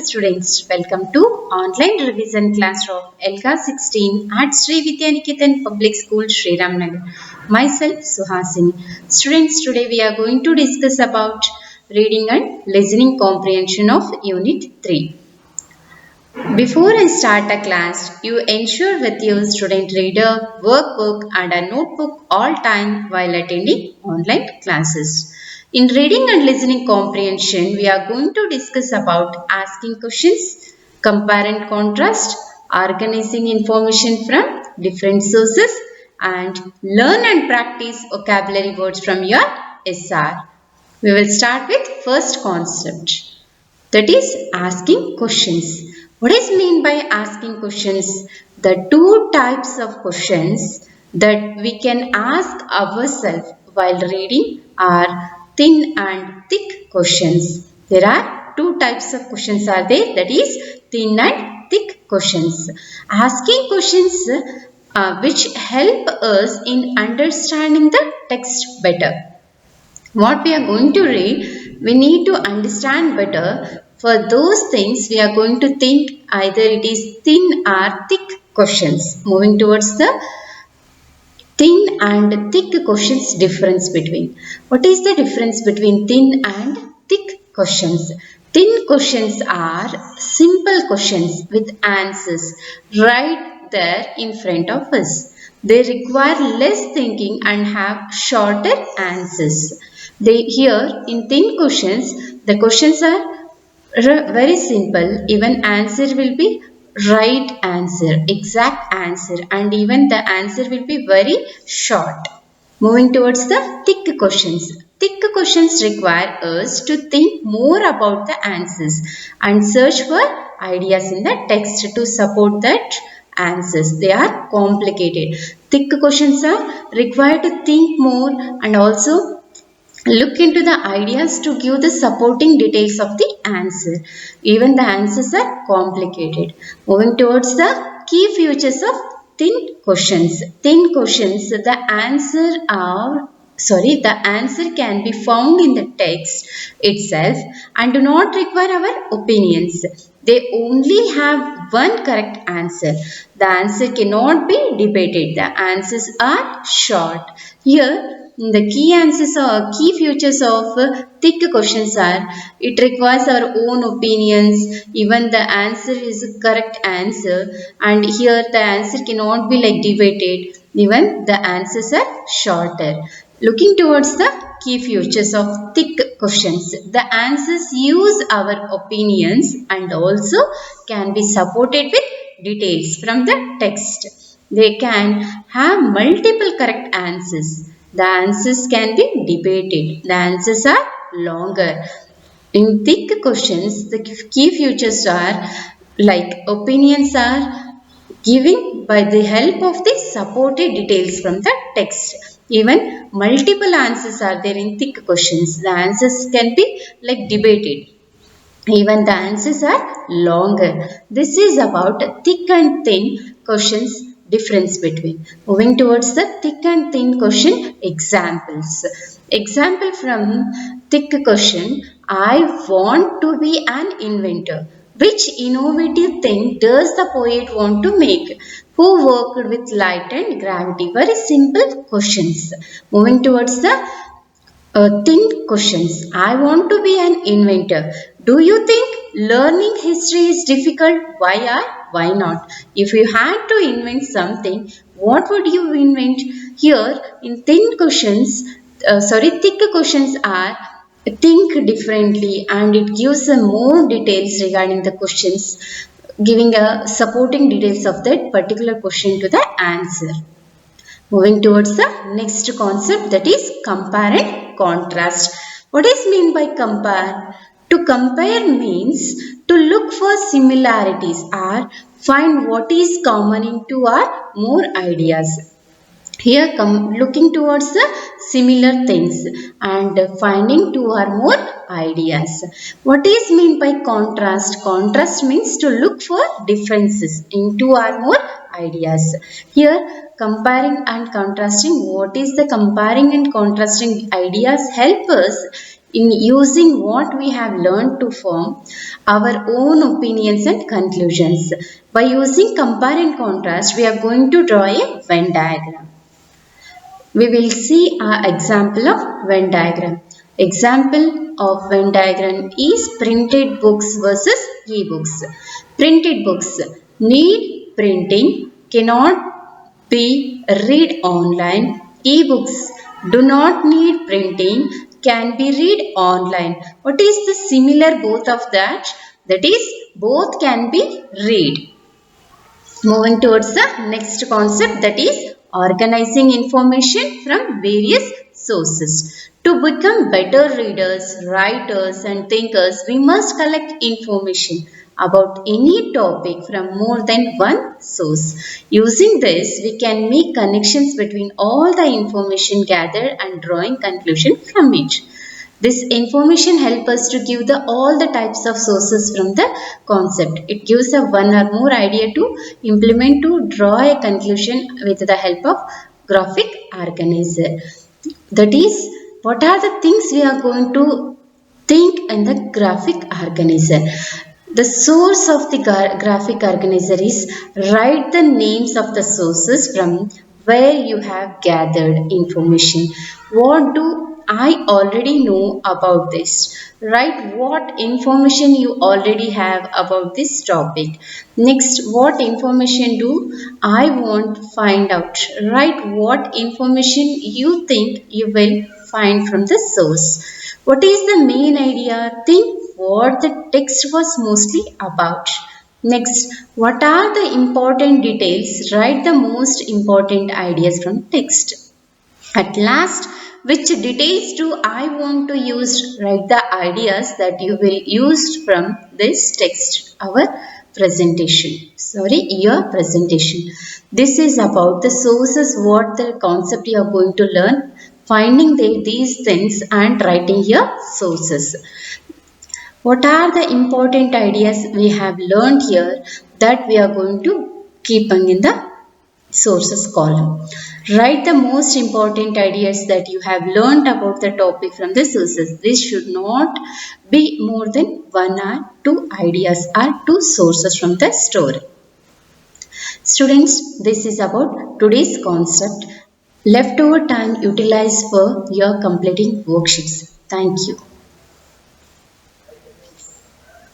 students, welcome to online revision class of LK 16 at Sri Vidyaniketan Public School, Sriram Nagar. Myself Suhasini. Students, today we are going to discuss about reading and listening comprehension of Unit 3. Before I start a class, you ensure with your student reader, workbook and a notebook all time while attending online classes. In reading and listening comprehension, we are going to discuss about asking questions, compare and contrast, organizing information from different sources, and learn and practice vocabulary words from your SR. We will start with first concept, that is asking questions. What is mean by asking questions? The two types of questions that we can ask ourselves while reading are thin and thick questions. There are two types of questions are there, that is thin and thick questions. Asking questions which help us in understanding the text better. What we are going to read, we need to understand better. For those things, we are going to think either it is thin or thick questions. Moving towards the thin and thick questions difference between. What is the difference between thin and thick questions? Thin questions are simple questions with answers right there in front of us. They require less thinking and have shorter answers. Here in thin questions, the questions are very simple. Even answer will be right answer, exact answer, and even the answer will be very short. Moving towards the thick questions. Thick questions require us to think more about the answers and search for ideas in the text to support that answers. They are complicated. Thick questions are required to think more and also look into the ideas to give the supporting details of the answer. Even the answers are complicated. Moving towards the key features of thin questions. Thin questions, the answer can be found in the text itself and do not require our opinions. They only have one correct answer. The answer cannot be debated. The answers are short. Here, the key features of thick questions are, it requires our own opinions, even the answer is a correct answer, and here the answer cannot be like debated, even the answers are shorter. Looking towards the key features of thick questions, the answers use our opinions and also can be supported with details from the text. They can have multiple correct answers. The answers can be debated. The answers are longer. In thick questions, the key features are like opinions are giving by the help of the supported details from the text. Even multiple answers are there in thick questions. The answers can be like debated. Even the answers are longer. This is about thick and thin questions difference between. Moving towards the thick and thin question examples. Example from thick question, I want to be an inventor. Which innovative thing does the poet want to make? Who worked with light and gravity? Very simple questions. Moving towards the thin questions. I want to be an inventor. Do you think learning history is difficult? Why or why not? If you had to invent something, what would you invent? Here in thick questions are think differently and it gives some more details regarding the questions, giving a supporting details of that particular question to the answer. Moving towards the next concept, that is compare and contrast. What is mean by compare? To compare means to look for similarities or find what is common in two or more ideas. Here looking towards the similar things and finding two or more ideas. What is mean by contrast? Contrast means to look for differences in two or more ideas. Here comparing and contrasting, what is the comparing and contrasting ideas help us in using what we have learned to form our own opinions and conclusions. By using compare and contrast, we are going to draw a Venn diagram. We will see an example of Venn diagram. Example of Venn diagram is printed books versus e-books. Printed books need printing, cannot be read online. E-books do not need printing, can be read online. What is the similar both of that? That is, both can be read. Moving towards the next concept, that is organizing information from various sources. To become better readers, writers and thinkers, we must collect information about any topic from more than one source. Using this, we can make connections between all the information gathered and drawing conclusion from it. This information helps us to give all the types of sources from the concept. It gives a one or more idea to implement to draw a conclusion with the help of graphic organizer. That is, what are the things we are going to think in the graphic organizer. The source of the graphic organizer is write the names of the sources from where you have gathered information. What do I already know about this? Write what information you already have about this topic. Next, what information do I want to find out? Write what information you think you will find from the source. What is the main idea? Think what the text was mostly about. Next, what are the important details? Write the most important ideas from text. At last, which details do I want to use? Write the ideas that you will use from this text, our presentation. Your presentation. This is about the sources, what the concept you are going to learn, finding these things and writing your sources. What are the important ideas we have learned here that we are going to keep in the sources column. Write the most important ideas that you have learned about the topic from the sources. This should not be more than one or two ideas or two sources from the story. Students, this is about today's concept. Leftover time utilized for your completing worksheets. Thank you.